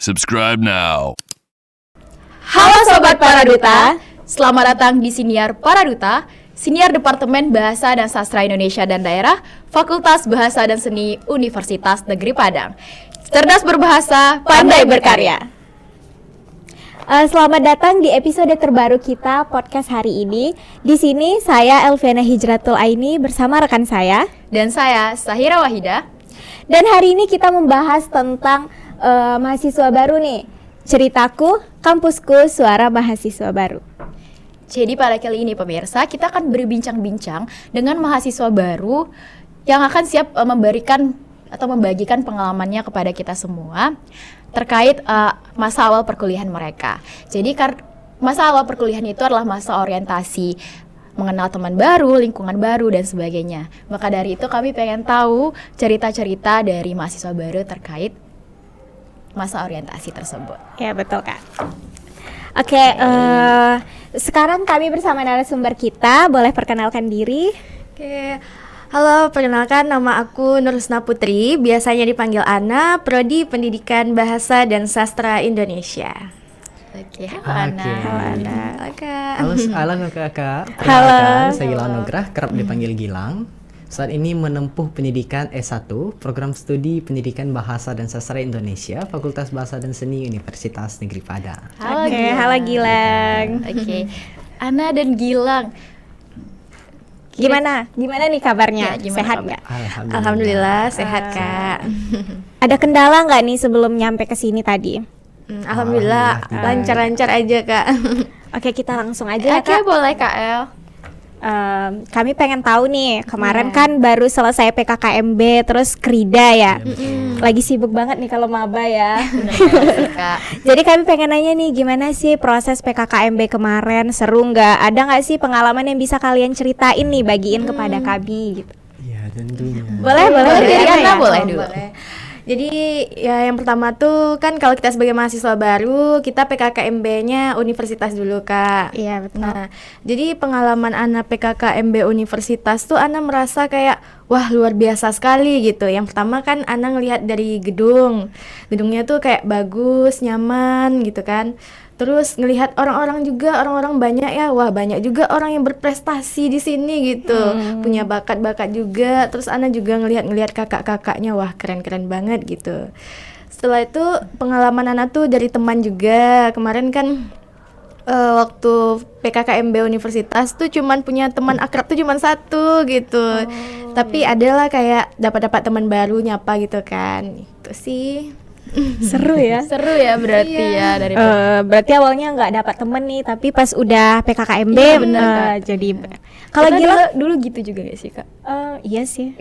Subscribe now. Halo Sobat Paraduta, selamat datang di Siniar Paraduta, Siniar Departemen Bahasa dan Sastra Indonesia dan Daerah, Fakultas Bahasa dan Seni Universitas Negeri Padang. Cerdas berbahasa, pandai berkarya. Selamat datang di episode terbaru kita podcast hari ini. Di sini saya Elviana Hijratul Aini bersama rekan saya Dan saya Sahira Wahida. dan hari ini kita membahas tentang mahasiswa baru nih. Ceritaku, kampusku, suara mahasiswa baru. Jadi pada kali ini pemirsa, kita akan berbincang-bincang dengan mahasiswa baru yang akan siap memberikan atau membagikan pengalamannya kepada kita semua terkait masa awal perkuliahan mereka. Jadi masa awal perkuliahan itu adalah masa orientasi, mengenal teman baru, lingkungan baru, dan sebagainya. Maka dari itu kami pengen tahu cerita-cerita dari mahasiswa baru terkait masa orientasi tersebut. Ya betul Kak. Oke, sekarang kami bersama narasumber kita. Boleh perkenalkan diri? Oke, halo, perkenalkan nama aku Nur Husna Putri, biasanya dipanggil Ana, Prodi Pendidikan Bahasa dan Sastra Indonesia. Oke, halo Ana. Halo Kak. Halo kakak. Halo. Perkenalkan, saya Gilang Nugrah, kerap dipanggil Gilang. Saat ini menempuh pendidikan S1, program studi Pendidikan Bahasa dan Sastra Indonesia, Fakultas Bahasa dan Seni Universitas Negeri Padang. Halo, Oke, Gilang. halo Gilang. Oke, Ana dan Gilang. Gimana nih kabarnya? Ya, gimana Sehat kabar? nggak? Alhamdulillah sehat Kak. Ada kendala nggak nih sebelum nyampe ke sini tadi? Alhamdulillah lancar-lancar aja Kak. Oke, kita langsung aja ya Oke, Kak. boleh Kak El. Kami pengen tahu nih, kemarin kan baru selesai PKKMB terus Krida ya. Lagi sibuk banget nih kalau maba ya. Bener banget sih, Kak. Jadi kami pengen nanya nih, gimana sih proses PKKMB kemarin? Seru nggak? Ada nggak sih pengalaman yang bisa kalian ceritain nih, bagiin kepada kami gitu? Iya tentunya. Boleh Dari Ana Ana ya? boleh dulu. Jadi ya yang pertama tuh kan kalau kita sebagai mahasiswa baru kita PKKMB-nya universitas dulu Kak. Iya betul. Nah, jadi pengalaman Ana PKKMB universitas tuh Ana merasa kayak wah luar biasa sekali gitu. Yang pertama kan Ana ngelihat dari gedungnya tuh kayak bagus, nyaman gitu kan. Terus ngelihat orang-orang banyak ya, wah banyak juga orang yang berprestasi di sini gitu, punya bakat-bakat juga. Terus Ana juga ngelihat kakak-kakaknya, wah keren-keren banget gitu. Setelah itu pengalaman Ana tuh dari teman juga. Kemarin kan waktu PKKMB universitas tuh cuman punya teman akrab tuh cuman satu gitu. Tapi adalah kayak dapat teman baru nyapa gitu kan. Itu sih. Seru ya. Seru ya berarti ya dari Berarti awalnya nggak dapat temen nih, tapi pas udah PKKMB Iya, bener, Kak. jadi kalau Kita Gilang dulu gitu juga gak sih Kak? iya sih.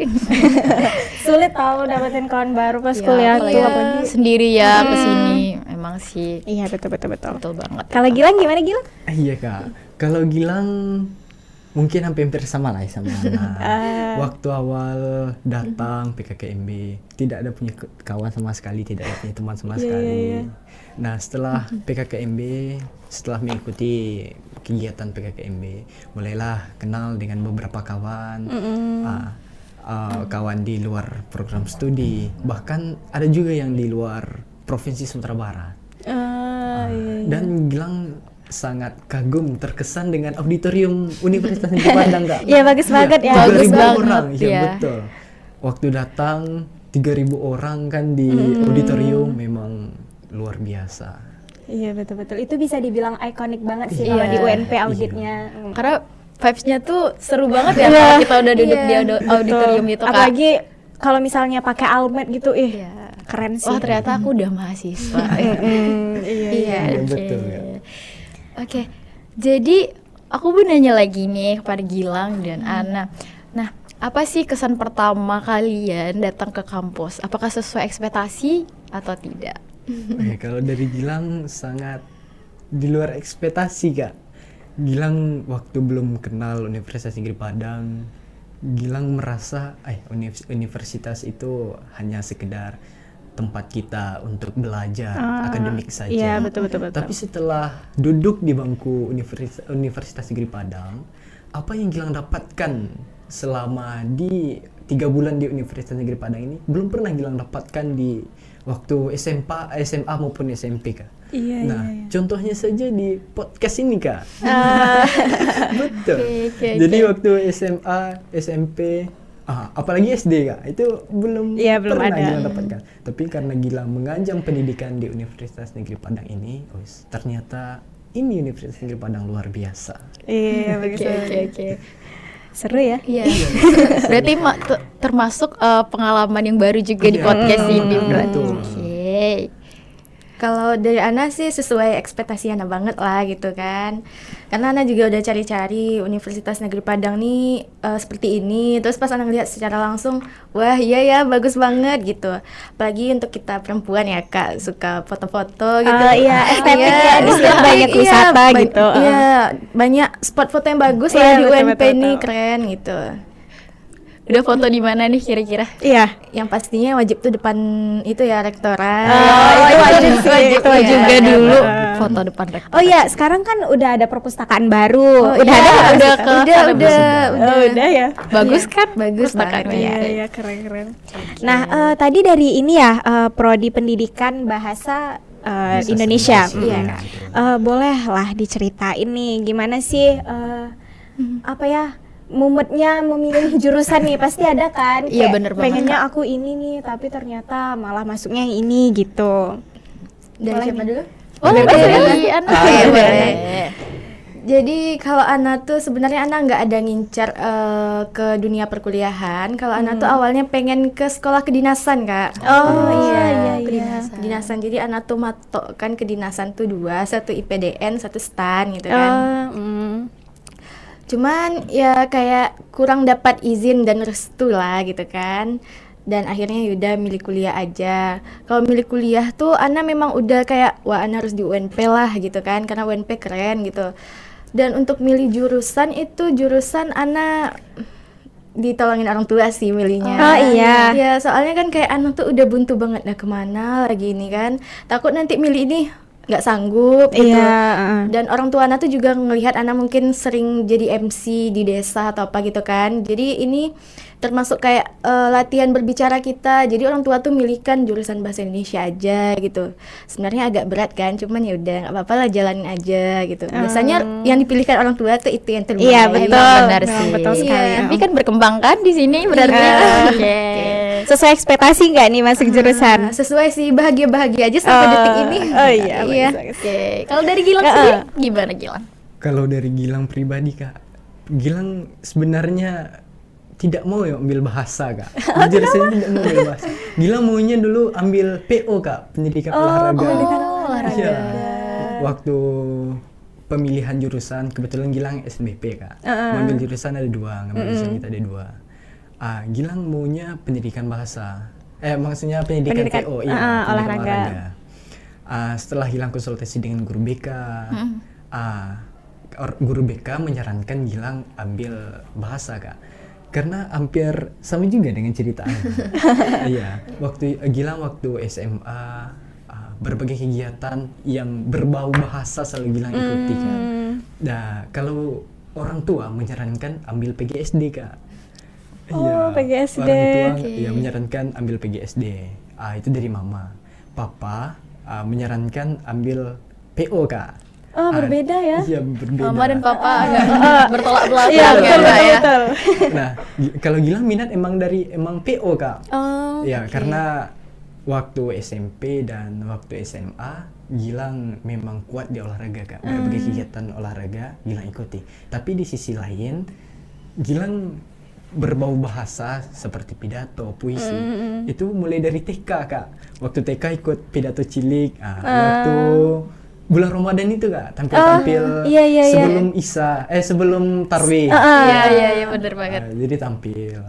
Sulit tahu dapetin kawan baru pas Ya, kuliah apalagi tuh apalagi. sendiri ya kesini, emang sih Iya betul. betul banget. Kalau Gilang gimana Gilang? Iya kak. Kalau Gilang mungkin hampir sama lah sama Ana. Waktu awal datang PKKMB tidak ada punya kawan sama sekali, tidak ada punya teman sama sekali. Nah setelah PKKMB, setelah mengikuti kegiatan PKKMB, mulailah kenal dengan beberapa kawan. Kawan di luar program studi, bahkan ada juga yang di luar provinsi Sumatera Barat. Dan Gilang sangat kagum, terkesan dengan auditorium Universitas Negeri Padang Kak. Iya bagus banget ya. 3.000 Bagus banget, orang, ya. ya betul. Waktu datang 3.000 orang kan di auditorium memang luar biasa. Iya betul. Itu bisa dibilang ikonik banget sih Iya. kalau di UNP auditnya. Karena vibes-nya tuh seru banget ya kalau kita udah duduk di auditorium itu Kak. Apalagi kalau misalnya pakai almet gitu, keren sih. Wah ternyata aku udah mahasiswa. Iya, Oke. betul, ya. Oke, jadi aku mau nanya lagi nih kepada Gilang dan Ana. Nah, apa sih kesan pertama kalian datang ke kampus? Apakah sesuai ekspektasi atau tidak? Kalau dari Gilang sangat di luar ekspektasi Kak. Gilang waktu belum kenal Universitas Negeri Padang, Gilang merasa universitas itu hanya sekedar tempat kita untuk belajar akademik saja. Iya betul. Tapi setelah duduk di bangku Universitas Negeri Padang, apa yang Gilang dapatkan selama di 3 bulan di Universitas Negeri Padang ini belum pernah Gilang dapatkan di waktu SMA maupun SMP Kak. Nah, contohnya saja di podcast ini Kak. Betul. Oke, Jadi oke. waktu SMA, SMP, apalagi SD Kak, itu belum Belum pernah ada. Gilang dapatkan. Tapi karena Gilang mengajar pendidikan di Universitas Negeri Padang ini, ternyata ini Universitas Negeri Padang luar biasa. Iya, Oke. seru ya. Iya. Berarti termasuk pengalaman yang baru juga di Iya. podcast ini berarti. Betul. Oke. Kalau dari Ana sih sesuai ekspektasi Ana banget lah gitu kan. Karena Ana juga udah cari-cari Universitas Negeri Padang nih seperti ini. Terus pas Ana ngeliat secara langsung, wah iya ya bagus banget gitu. Apalagi untuk kita perempuan ya Kak, suka foto-foto gitu. Iya, estetiknya di sini banyak wisata gitu. Iya, banyak spot foto yang bagus Iya, lah di betul, UNP betul, nih, betul. keren gitu. Udah foto di mana nih kira-kira? Iya. Yang pastinya wajib tuh depan itu ya rektorat. itu wajib sih, itu wajib juga banget. dulu foto depan rektor. Oh iya, sekarang kan udah ada perpustakaan baru. Udah iya, ada nggak udah sih, Kak? ke- udah ya. Bagus kan? Bagus pustakaannya. banget. Iya, keren. Nah, tadi dari ini ya, prodi pendidikan bahasa Indonesia. Iya. Bolehlah diceritain nih gimana sih apa ya? Mumetnya memilih jurusan nih pasti ada kan. Iya, Kayak bener banget, pengennya aku ini nih, tapi ternyata malah masuknya yang ini gitu. Dari Boleh siapa nih. dulu? Boleh dari Ana. Oke, boleh. Jadi kalau Ana tuh sebenarnya Ana nggak ada ngincar ke dunia perkuliahan. Kalau Ana tuh awalnya pengen ke sekolah kedinasan Kak. iya. Kedinasan. Jadi Ana tuh matok kan kedinasan tuh 2, satu IPDN, satu STAN gitu kan. Cuman ya kayak kurang dapat izin dan restu lah gitu kan. Dan akhirnya yaudah milih kuliah aja. Kalau milih kuliah tuh Ana memang udah kayak wah Ana harus di UNP lah gitu kan, karena UNP keren gitu. Dan untuk milih jurusan itu jurusan Ana ditolongin orang tua sih milihnya. Oh, iya. Ya soalnya kan kayak Ana tuh udah buntu banget, nah kemana lagi ini kan. Takut nanti milih ini nggak sanggup gitu. Dan orang tua Ana tuh juga ngelihat Ana mungkin sering jadi MC di desa atau apa gitu kan. Jadi ini termasuk kayak latihan berbicara kita. Jadi orang tua tuh milihkan jurusan bahasa Indonesia aja gitu. Sebenarnya agak berat kan, cuman ya udah nggak apa-apa lah, jalanin aja gitu. Biasanya yang dipilihkan orang tua tuh itu yang terbaik. Iya, betul. Benar Memang sih. betul sekali. Iya. Tapi kan berkembang kan di sini berarti. Oke. Sesuai ekspektasi nggak nih masuk jurusan? Sesuai sih, bahagia-bahagia aja sampai detik ini. Oh iya, Iya. Oke. Kalau dari Gilang sendiri gimana Gilang? Kalau dari Gilang pribadi Kak, Gilang sebenarnya tidak mau ya ambil bahasa Kak. Jujur saya tidak mau ambil bahasa. Gilang maunya dulu ambil PO Kak, pendidikan olahraga. olahraga. Iya. Waktu pemilihan jurusan kebetulan Gilang SBP Kak. Mengambil jurusan ada 2, ngambil jurusan kita ada 2. Gilang maunya pendidikan bahasa. Maksudnya pendidikan PO, iya, pendidikan olahraga. Setelah Gilang konsultasi dengan guru BK, guru BK menyarankan Gilang ambil bahasa Kak, karena hampir sama juga dengan cerita Anda. Iya, Gilang waktu SMA berbagai kegiatan yang berbau bahasa selalu Gilang ikuti Kak. Nah, kalau orang tua menyarankan ambil PGSD Kak. PGSD. Orang tua ya menyarankan ambil PGSD. Itu dari mama. Papa menyarankan ambil PO Kak. Berbeda ya? Iya, berbeda. Mama dan papa agak bertolak belakang Iya, ya, Kak, ya. Nah, kalau Gilang minat emang PO Kak. Oh, Ya, karena waktu SMP dan waktu SMA Gilang memang kuat di olahraga Kak. Berbagai kegiatan olahraga Gilang ikuti. Tapi di sisi lain Gilang berbau bahasa seperti pidato, puisi. Itu mulai dari TK Kak. Waktu TK ikut pidato cilik. Waktu bulan Ramadan itu Kak, tampil-tampil iya. sebelum sebelum tarwih. Iya, bener banget. Jadi tampil.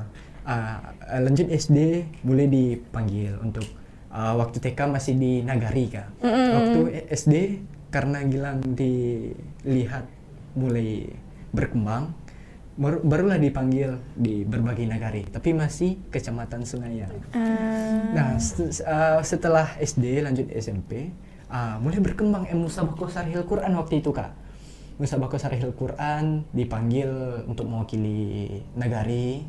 Lanjut SD mulai dipanggil untuk waktu TK masih di Nagari Kak. Waktu SD karena Gilang dilihat mulai berkembang, barulah dipanggil di berbagai nagari, tapi masih kecamatan Sungaian. Nah, setelah SD lanjut SMP, mulai berkembang Musabaqah Syarihil Quran waktu itu Kak. Musabaqah Syarihil Quran dipanggil untuk mewakili nagari.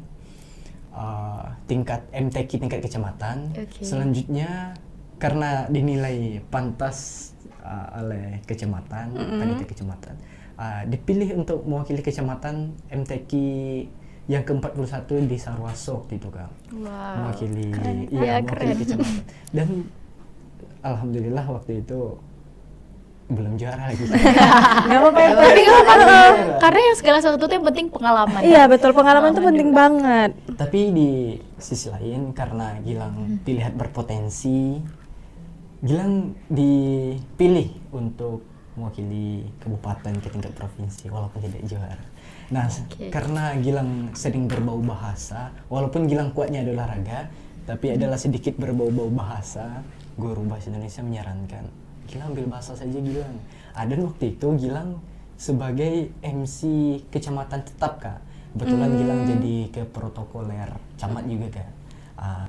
tingkat MTQ tingkat kecamatan. Oke. Selanjutnya karena dinilai pantas oleh kecamatan, panitia kecamatan, dipilih untuk mewakili kecamatan MTQ yang ke-41 di Sarwasok gitu Kak. Wow. Mewakili Ya, mewakili keren. kecamatan. Dan alhamdulillah waktu itu belum juara lagi. Nggak apa-apa ya, Tapi nggak apa-apa, karena yang segala sesuatu tuh yang penting pengalaman. Iya betul, pengalaman tuh penting banget. Tapi di sisi lain karena Gilang dilihat berpotensi, Gilang dipilih untuk mewakili kabupaten ke tingkat provinsi walaupun tidak juara. Nah, karena Gilang sering berbau bahasa, walaupun Gilang kuatnya adalah olahraga, tapi adalah sedikit berbau-bau bahasa, guru bahasa Indonesia menyarankan, Gilang ambil bahasa saja Gilang. Dan waktu itu Gilang sebagai MC kecamatan tetap Kak. Kebetulan Gilang jadi ke protokoler camat juga Kak.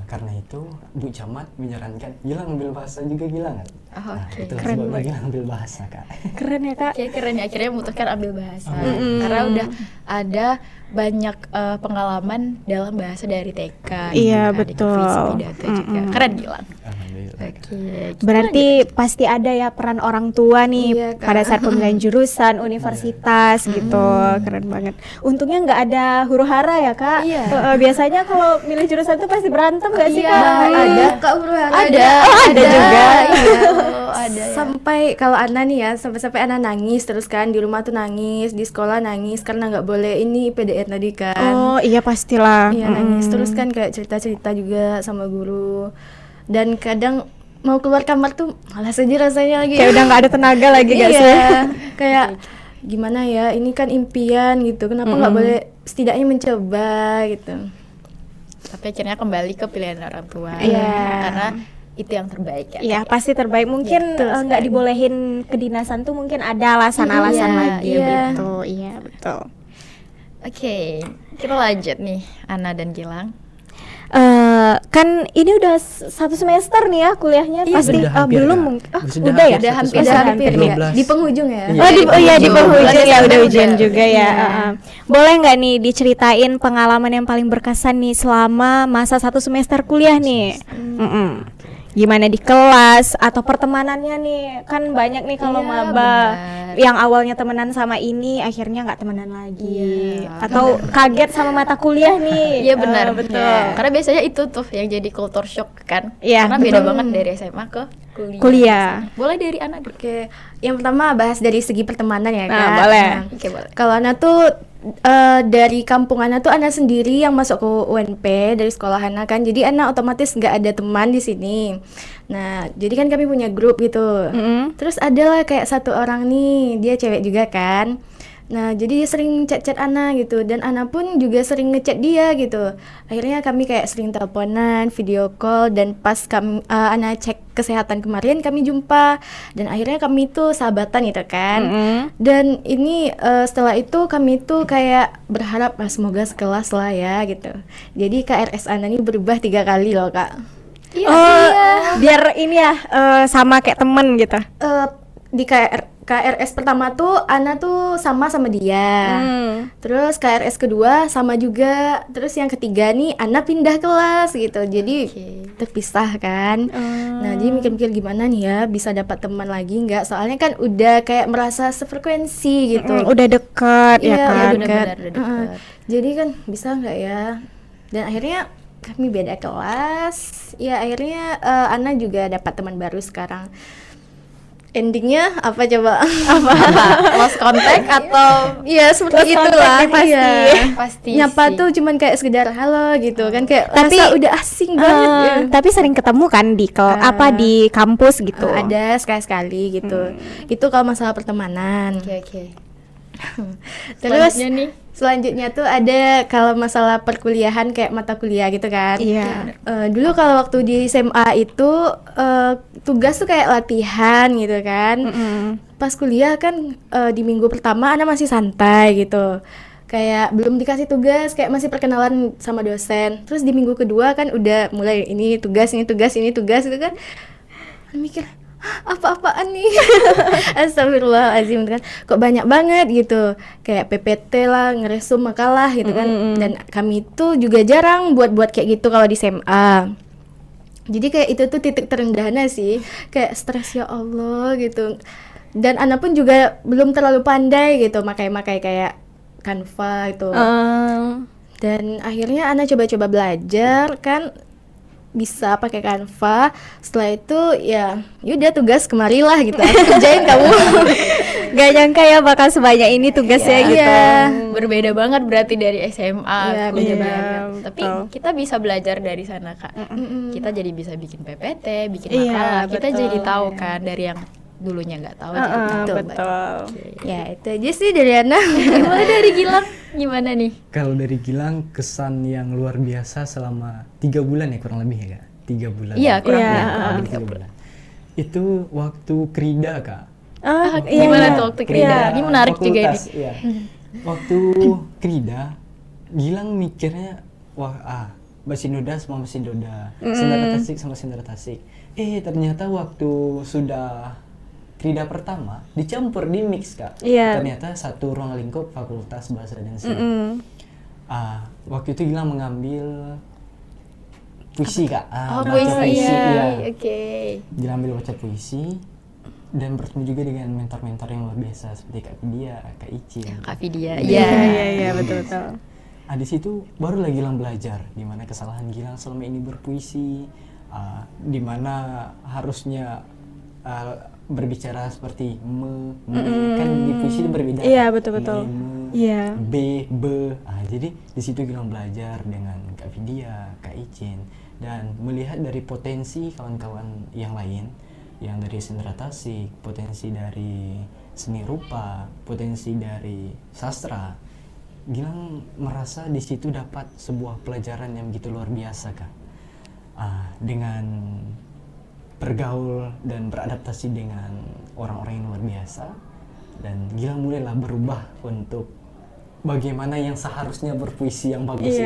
Karena itu Bu Camat menyarankan Gilang ambil bahasa juga Gilang. Oke. Itulah Keren sebabnya banget. Gilang ambil bahasa Kak. Keren ya Kak. Oke, keren ya, akhirnya memutuskan ambil bahasa. Karena udah ada banyak pengalaman dalam bahasa dari TK. Iya, Ada betul. visi pidato juga. Keren Gilang. Alhamdulillah. Oke. Berarti pasti ada ya peran orang tua nih Iya, Kak. pada saat pemilihan jurusan, universitas gitu. Keren banget. Untungnya nggak ada huru-hara ya Kak. Iya. Biasanya kalau milih jurusan tuh pasti berantem nggak sih Iya, Kak? ada. Kak Urwana Ada juga. Iya, ada ya. Sampai kalau Ana nih ya, sampai Ana nangis terus kan, di rumah tuh nangis, di sekolah nangis karena nggak boleh ini PDR tadi kan. Oh iya pastilah. Iya nangis terus kan kayak cerita-cerita juga sama guru. Dan kadang mau keluar kamar tuh malas aja rasanya lagi. Kayak udah nggak ada tenaga lagi nggak sih? Iya, kayak gimana ya, ini kan impian gitu. Kenapa nggak boleh setidaknya mencoba gitu. Tapi akhirnya kembali ke pilihan orang tua. Iya. Karena itu yang terbaik ya. Iya pasti terbaik. Mungkin Betul nggak sekali. dibolehin kedinasan tuh mungkin ada alasan-alasan Iya, lagi iya. gitu. Iya betul. Oke, kita lanjut nih Ana dan Gilang. Kan ini udah satu semester nih ya kuliahnya pasti Sudah hampir, belum Kak. mungkin Sudah udah ya hampir satu hampir, semester. hampir ya. 12. Di penghujung ya. Iya. Oh di di penghujung. penghujung ya udah Udah ujian udah. juga ya. Iya. Boleh nggak nih diceritain pengalaman yang paling berkesan nih selama masa satu semester kuliah nih? Gimana di kelas atau pertemanannya nih? Kan banyak nih kalau Iya, maba benar. yang awalnya temenan sama ini akhirnya nggak temenan lagi Iya. atau kaget sama mata kuliah nih. Iya benar, betul. Ya. Karena biasanya itu tuh yang jadi culture shock kan. Iya, Karena beda betul. banget dari SMA ke kuliah. Kuliah. Boleh dari Ana dulu. Oke, yang pertama bahas dari segi pertemanan ya Nah, Kak. boleh. Oke, boleh. Kalau Ana tuh dari kampung Ana tuh Ana sendiri yang masuk ke UNP dari sekolah Ana kan, jadi Ana otomatis nggak ada teman di sini. Nah, jadi kan kami punya grup gitu. Terus adalah kayak satu orang nih, dia cewek juga kan. Nah, jadi dia sering chat-chat Ana gitu, dan Ana pun juga sering ngechat dia gitu. Akhirnya kami kayak sering teleponan, video call, dan pas kami Ana cek kesehatan kemarin kami jumpa, dan akhirnya kami tuh sahabatan gitu kan. Dan ini setelah itu kami tuh kayak berharap semoga sekelas lah ya gitu. Jadi KRS Ana ini berubah 3 kali loh Kak. Biar ini ya sama kayak temen gitu. Di KRS pertama tuh Ana tuh sama dia. Terus KRS kedua sama juga. Terus yang ketiga nih Ana pindah kelas gitu. Jadi terpisah kan. Nah, jadi mikir-mikir gimana nih ya bisa dapat teman lagi nggak? Soalnya kan udah kayak merasa sefrekuensi gitu. Udah deket ya Iya, kan. Iya, benar-benar udah dekat. Jadi kan bisa nggak ya? Dan akhirnya kami beda kelas. Ya akhirnya Ana juga dapat teman baru sekarang. Endingnya apa coba? Lost contact atau Iya seperti Lost itulah. contact pasti. Iya. pasti Nyapa sih. tuh cuman kayak sekedar halo gitu kan, kayak Tapi, rasa udah asing banget ya. Tapi sering ketemu kan di apa di kampus gitu. Ada sekali-sekali gitu. Itu kalau masalah pertemanan. Oke, oke. Terus Selanjutnya nih. selanjutnya tuh ada kalau masalah perkuliahan kayak mata kuliah gitu kan. Iya. Dulu kalau waktu di SMA itu tugas tuh kayak latihan gitu kan. Pas kuliah kan di minggu pertama Ana masih santai gitu. Kayak belum dikasih tugas, kayak masih perkenalan sama dosen. Terus di minggu kedua kan udah mulai ini tugas gitu kan. Ana mikir, apa-apaan nih. Astagfirullahaladzim kan, kok banyak banget gitu, kayak PPT lah, ngeresum makalah gitu kan. Dan kami itu juga jarang buat kayak gitu kalau di SMA. Jadi kayak itu tuh titik terendahnya sih, kayak stres ya Allah gitu. Dan Ana pun juga belum terlalu pandai gitu makai kayak Canva itu. Dan akhirnya Ana coba-coba belajar kan, bisa pakai Canva. Setelah itu ya udah tugas kemarilah gitu, aku kerjain kamu. Gak nyangka ya bakal sebanyak ini tugasnya gitu. Iya. Berbeda banget berarti dari SMA. Iya, beda kuliah. banget. Tapi betul. kita bisa belajar dari sana, Kak. Kita jadi bisa bikin PPT, bikin Iya, makalah. Kita betul. jadi tahu kan dari yang dulunya nggak tahu. jadi tahu. Betul. Ya itu aja sih dari Ana. Gimana dari Gilang? Gimana nih? Kalau dari Gilang, kesan yang luar biasa selama 3 bulan ya kurang lebih ya Kak? 3 bulan. Iya, kurang Iya, lebih. Kurang lebih 3 bulan. Itu waktu Krida Kak. Gimana tuh waktu Krida? Ini menarik juga ini. fakultas, iya. Waktu Krida, Gilang mikirnya wah mesin doda sama mesin doda, sendera tasik sama sendera tasik. Ternyata waktu sudah Krida pertama dicampur di mix Kak. Iya. Ternyata satu ruang lingkup Fakultas Bahasa dan Seni. Waktu itu Gilang mengambil puisi Kak. Baca puisi. iya. Oke. Gilang ambil baca puisi dan bertemu juga dengan mentor-mentor yang luar biasa seperti Kak Vidya, Kak Icin. Kak Vidya. Iya, Iya. betul. Di situ barulah Gilang belajar di mana kesalahan Gilang selama ini berpuisi, di mana harusnya berbicara seperti kan di puisi itu berbeda. Iya, betul. Iya. B, be. Jadi di situ Gilang belajar dengan Kak Vidya, Kak Icin, dan melihat dari potensi kawan-kawan yang lain, yang dari sendera tasik, potensi dari seni rupa, potensi dari sastra. Gilang merasa di situ dapat sebuah pelajaran yang begitu luar biasa Kak. Dengan bergaul dan beradaptasi dengan orang-orang yang luar biasa, dan Gilang mulailah berubah untuk bagaimana yang seharusnya berpuisi yang bagus itu.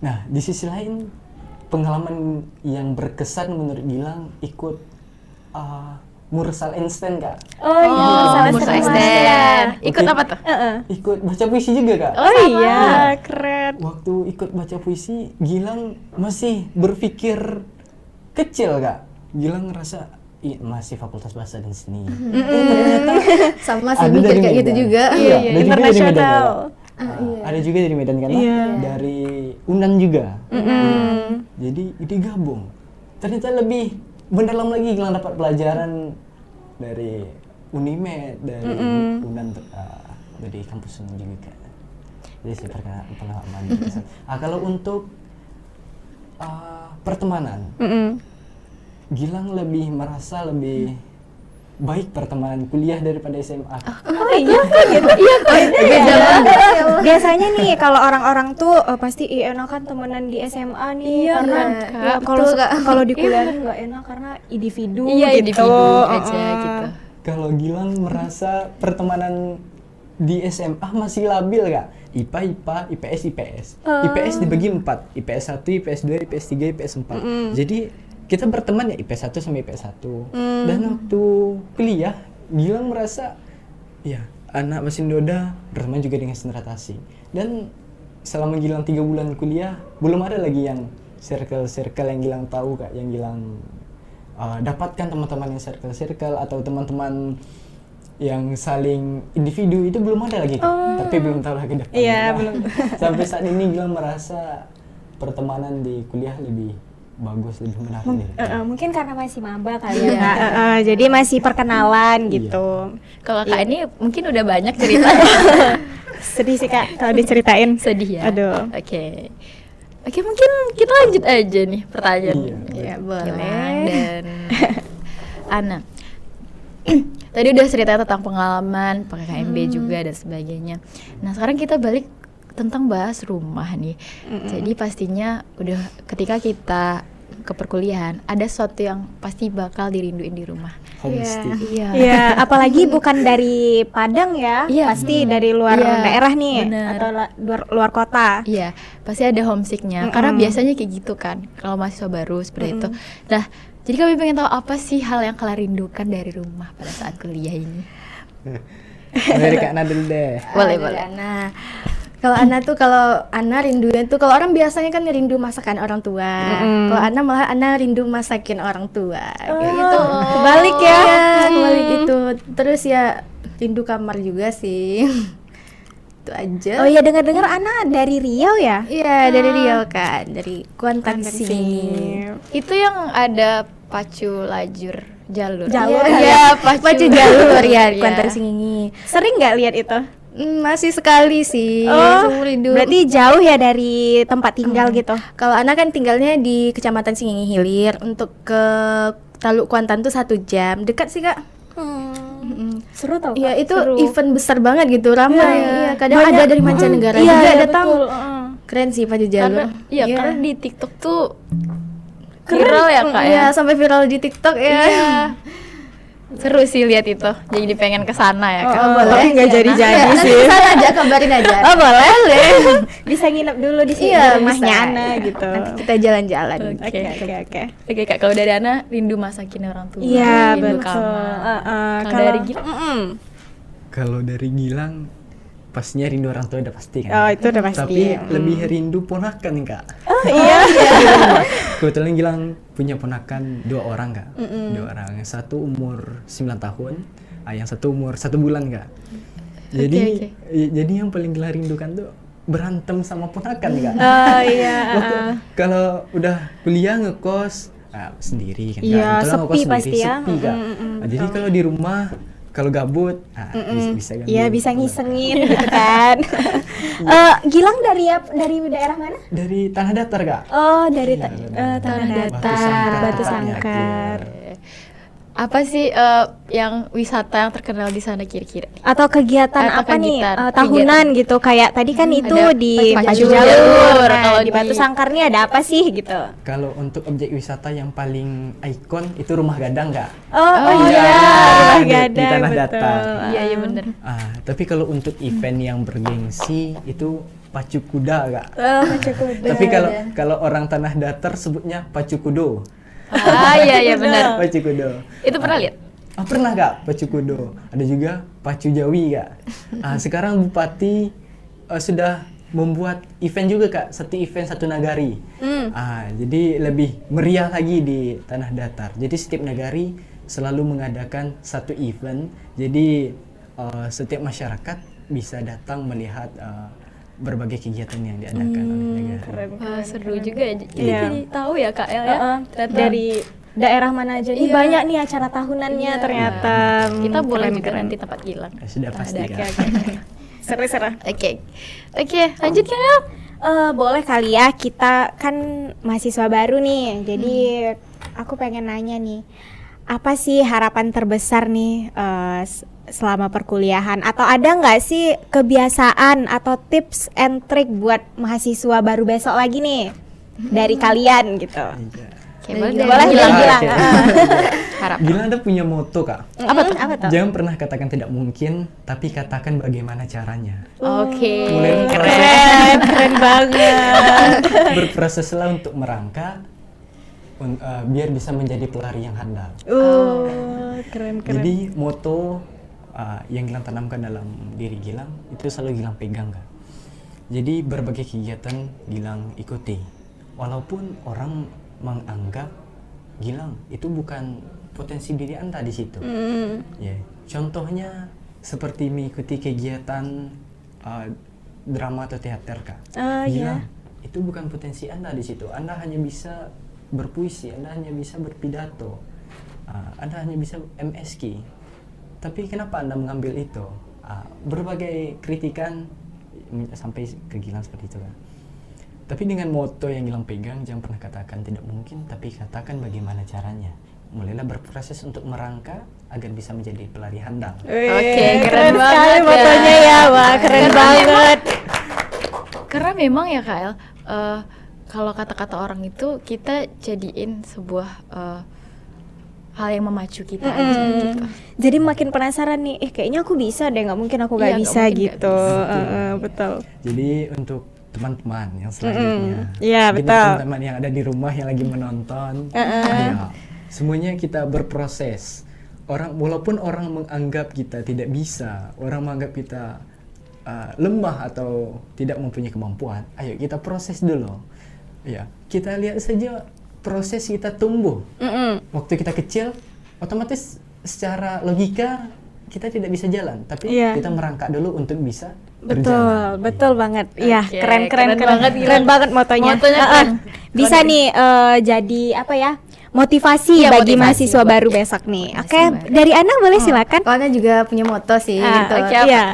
Nah, di sisi lain pengalaman yang berkesan menurut Gilang ikut Mursal Einstein Kak. Mursal Einstein. Ikut apa tuh? Ikut baca puisi juga Kak. Oh iya, keren. Waktu ikut baca puisi, Gilang masih berpikir kecil Kak. Gilang ngerasa masih Fakultas Bahasa dan Seni. Ternyata Sama sih ada mikir dari kayak gitu Medan. juga. Iya, ada juga dari Medan internasional. Kak. Ada juga dari Medan kan? Dari Unan juga. Jadi itu gabung. Ternyata lebih mendalam lagi Gilang dapat pelajaran dari Unimed, dari Unan, dari kampus Unan juga Kak. Jadi sih pengalaman. Kalau untuk pertemanan, Gilang lebih merasa lebih baik pertemanan kuliah daripada SMA. Oh iya gitu. Iya. Biasanya nih kalau orang-orang tuh pasti enak kan temenan di SMA nih, Iya, karena Kak. ya, kalau di kuliah nggak enak karena individu Iya, gitu. individu aja gitu. Kalau Gilang merasa pertemanan di SMA masih labil Kak. IPA, IPS. IPS dibagi 4, IPS 1, IPS 2, IPS 3, IPS 4. Jadi kita berteman ya IPS 1 sama IPS 1. Dan waktu kuliah, Gilang merasa ya anak mesin doda berteman juga dengan sendera tasik. Dan selama Gilang 3 bulan kuliah, belum ada lagi yang circle-circle yang Gilang tahu Kak, yang Gilang dapatkan teman-teman yang circle-circle atau teman-teman yang saling individu itu belum ada lagi Kak. Tapi belum tahu lagi depannya. Iya, belum. Sampai saat ini Gilang merasa pertemanan di kuliah lebih bagus, lebih menarik. Mungkin karena masih maba kali ya Kak. Jadi masih perkenalan gitu. Kalau Kak ini mungkin udah banyak cerita. Sedih sih Kak kalau diceritain. Sedih ya. Aduh. Oke, mungkin kita lanjut aja nih pertanyaan. Iya, boleh. Gilang dan Ana. Tadi udah cerita tentang pengalaman pakai KMB juga dan sebagainya. Nah, sekarang kita balik tentang bahas rumah nih. Jadi pastinya udah ketika kita ke perkuliahan ada sesuatu yang pasti bakal dirinduin di rumah. Homestay. Iya. Iya, apalagi bukan dari Padang ya, Iya, pasti dari luar Iya, daerah nih, bener. atau luar kota. Iya, pasti ada homesicknya. Karena biasanya kayak gitu kan, kalau mahasiswa baru seperti itu. Nah, Jadi kami pengen tahu apa sih hal yang kalian rindukan dari rumah pada saat kuliah ini. Dari Kak Nadel deh. Boleh, Dari boleh. Ana. Kalau Ana rindunya tuh, kalau orang biasanya kan rindu masakan orang tua. Kalau Ana malah Ana rindu masakin orang tua. Kayak gitu. Kebalik ya. Iya, kebalik gitu. Terus ya rindu kamar juga sih. Itu aja. Oh iya, dengar-dengar Ana dari Riau ya? Iya, dari Riau kan, dari Kuantan Dari sini. Itu yang ada pacu jalur. Jalur. Iya, Pacu jalur ya, Iya. Kuantan Singingi. Sering nggak lihat itu? Masih sekali sih. Oh, seumur hidup. berarti jauh ya dari tempat tinggal gitu? Kalau Ana kan tinggalnya di Kecamatan Singingi Hilir. Untuk ke Taluk Kuantan tuh 1 jam. Dekat sih, Kak. Seru tau Iya, Kak, itu seru. event besar banget gitu, ramai. Iya. Iya, kadang Banyak. ada dari mancanegara Iya, juga iya, datang. betul. Keren sih Pacu Jalur. Karena di TikTok tuh viral ya Kak ya. Iya, sampai viral di TikTok ya. Iya. Seru sih lihat itu. Jadi pengen ke sana ya Kak. boleh. Nggak jadi-jadi Nanti sih. kesana aja, kabarin aja. Oh boleh. Bisa nginep dulu di sini Iya, di rumahnya bisa. Ana gitu. Nanti kita jalan-jalan. Oke oke oke. Oke Kak, kalau dari Ana rindu masakin orang tua, Iya rindu betul. kamar. Kalau dari Gilang? Kalau dari Gilang pastinya rindu orang tua udah pasti kan. Oh itu udah pasti. Tapi lebih rindu ponakan Kak. Iya. Kebetulan Gilang punya ponakan 2 orang Kak. 2 orang. Yang satu umur 9 tahun, yang satu umur 1 bulan Kak. Jadi Oke. jadi yang paling Gilang rindukan tuh berantem sama ponakan Kak. Oh iya. Kalau udah kuliah ngekos sendiri kan Kak. Iya, Kebetulan ngekos sepi sendiri, pasti ya. sepi Kak. Jadi kalau di rumah kalau gabut bisa ganggu. Iya bisa ngisengin gitu kan. Gilang dari daerah mana? Dari Tanah Datar Kak. Oh dari Iya, Tanah Batu Datar, Sangkar Batu tepatnya. Sangkar. Apa sih yang wisata yang terkenal di sana kira-kira? Atau kegiatan Atau apa nih kegiatan. tahunan gitu kayak tadi kan itu ada di pacu Pacu jalur, Jalur, kalau di Batu di- Sangkar nih ada apa sih gitu? Kalau untuk objek wisata yang paling ikon itu Rumah Gadang Kak. Oh, iya, Rumah di Gadang, Tanah betul. Datar. Iya iya bener. Tapi kalau untuk event yang bergengsi itu pacu kuda Kak. Oh, Pacu Kuda. Tapi kalau orang Tanah Datar sebutnya pacu kudo. Iya iya benar. Pacu kudo. Itu pernah lihat? Pernah Kak, pacu kudo. Ada juga pacu Jawi Kak. Sekarang Bupati sudah membuat event juga Kak, satu event satu nagari. Jadi lebih meriah lagi di Tanah Datar. Jadi setiap nagari selalu mengadakan satu event. Jadi setiap masyarakat bisa datang melihat berbagai kegiatan yang diadakan oleh negara. Wah, seru juga ya. Kita Iya. jadi tahu ya Kak El ya. Ternyata Dari daerah mana aja nih Iya. banyak nih acara tahunannya Iya. ternyata. kita boleh Keren, juga keren. nanti tempat Gilang. Sudah pasti Ada, Kak. oke. Seru-seru. Oke, lanjut Kak El. Boleh kali ya, kita kan mahasiswa baru nih, jadi aku pengen nanya nih, apa sih harapan terbesar nih selama perkuliahan? Atau ada nggak sih kebiasaan atau tips and trick buat mahasiswa baru besok lagi nih dari kalian gitu? Iya. Oke, boleh Boleh Gilang. Gilang. Oke. Harap. Gilang ada punya moto Kak. Apa tuh? Apa tuh? Jangan pernah katakan tidak mungkin, tapi katakan bagaimana caranya. Oke. Mulai Keren banget. berproseslah untuk merangkak biar bisa menjadi pelari yang handal. Keren. Jadi moto yang Gilang tanamkan dalam diri Gilang itu selalu Gilang pegang Kak. Jadi berbagai kegiatan Gilang ikuti. Walaupun orang menganggap Gilang itu bukan potensi diri Anda di situ. Ya, contohnya seperti mengikuti kegiatan drama atau teater Kak. Gilang itu bukan potensi Anda di situ. Anda hanya bisa berpuisi, Anda hanya bisa berpidato, Anda hanya bisa MSK. Tapi kenapa Anda mengambil itu? Berbagai kritikan sampai ke Gilang seperti itu kan. Tapi dengan moto yang Gilang pegang, jangan pernah katakan tidak mungkin, tapi katakan bagaimana caranya. Mulailah berproses untuk merangkak agar bisa menjadi pelari handal. Oke, keren keren banget sekali ya. motonya ya, wah keren banget. Karena memang ya Kak El, kalau kata-kata orang itu kita jadiin sebuah hal yang memacu kita aja gitu. Jadi makin penasaran nih, kayaknya aku bisa deh, nggak mungkin aku nggak Iya, nggak bisa mungkin nggak gitu. bisa. Betul. Jadi untuk teman-teman yang selanjutnya, Iya, jadi betul. teman-teman yang ada di rumah yang lagi menonton, ayo semuanya kita berproses. Walaupun orang menganggap kita tidak bisa, orang menganggap kita lemah atau tidak mempunyai kemampuan, ayo kita proses dulu. Ya, kita lihat saja proses kita tumbuh. Waktu kita kecil, otomatis secara logika kita tidak bisa jalan, tapi kita merangkak dulu untuk bisa berjalan. Betul banget. Iya, Oke, keren banget, gila. keren banget motonya. Motonya keren. Bisa nih jadi apa ya? Motivasi Iya, bagi motivasi mahasiswa buat baru besok nih. mahasiswa Oke, baru. dari Ana boleh silakan. Ana juga punya moto sih gitu. oke, apa? Iya.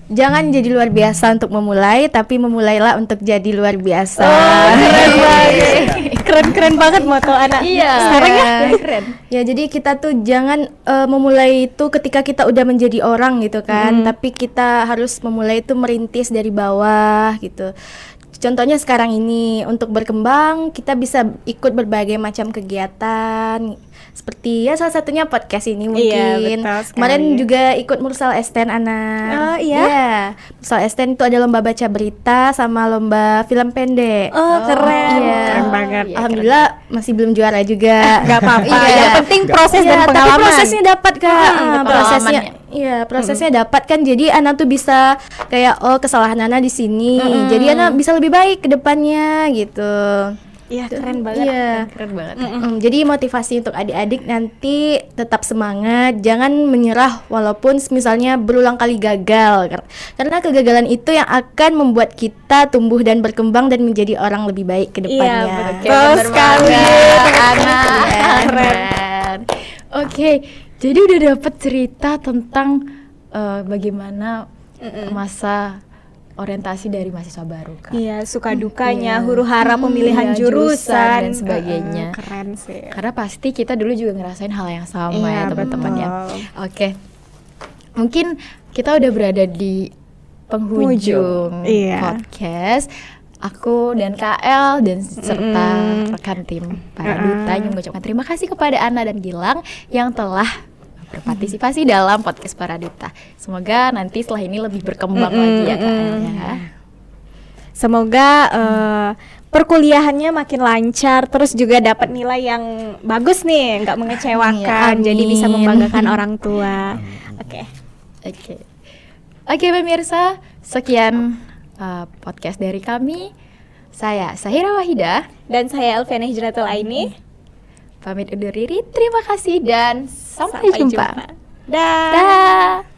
Jangan jadi luar biasa untuk memulai, tapi memulailah untuk jadi luar biasa. Keren banget. Keren banget moto Ana. Iya. Sekarang ya. Keren. Ya jadi kita tuh jangan memulai itu ketika kita udah menjadi orang gitu kan, tapi kita harus memulai itu merintis dari bawah gitu. Contohnya sekarang ini untuk berkembang kita bisa ikut berbagai macam kegiatan seperti ya salah satunya podcast ini mungkin. betul sekali. Kemarin juga ikut Mursal Esten anak. Oh, iya? Iya. Mursal Esten itu ada lomba baca berita sama lomba film pendek. Oh, keren. Iya. Keren banget. Iya, Alhamdulillah masih belum juara juga. Gak apa-apa. Iya. Yang penting proses dan Iya, tapi pengalaman. prosesnya dapat Kak. betul. Prosesnya Pengalamannya. iya, prosesnya dapat kan. Jadi Ana tuh bisa kayak kesalahan Ana di sini. Jadi Ana bisa lebih baik ke depannya gitu. Iya, keren banget. Iya. Keren banget. Jadi motivasi untuk adik-adik nanti tetap semangat, jangan menyerah walaupun misalnya berulang kali gagal. Karena kegagalan itu yang akan membuat kita tumbuh dan berkembang dan menjadi orang lebih baik ke depannya. Iya, Oke, betul bener sekali. banget, Ana. Keren. Oke, jadi udah dapet cerita tentang bagaimana masa orientasi dari mahasiswa baru, Kak. Iya, suka dukanya, huru hara pemilihan Iya, jurusan dan sebagainya. Keren sih. Karena pasti kita dulu juga ngerasain hal yang sama Iya, ya teman-teman ya. betul. Oke, mungkin kita udah berada di penghujung Iya. podcast. Aku dan KL dan serta rekan tim para duta ingin mengucapkan terima kasih kepada Ana dan Gilang yang telah berpartisipasi dalam podcast para duta. Semoga nanti setelah ini lebih berkembang lagi ya KL ya. Semoga perkuliahannya makin lancar, terus juga dapat nilai yang bagus nih, nggak mengecewakan, Amin. jadi bisa membanggakan orang tua. Oke. Oke pemirsa, sekian podcast dari kami. Saya Sahira Wahida. Dan saya Elviana Hijratul Aini. Pamit undur diri. Terima kasih dan sampai jumpa. Dah. Dah.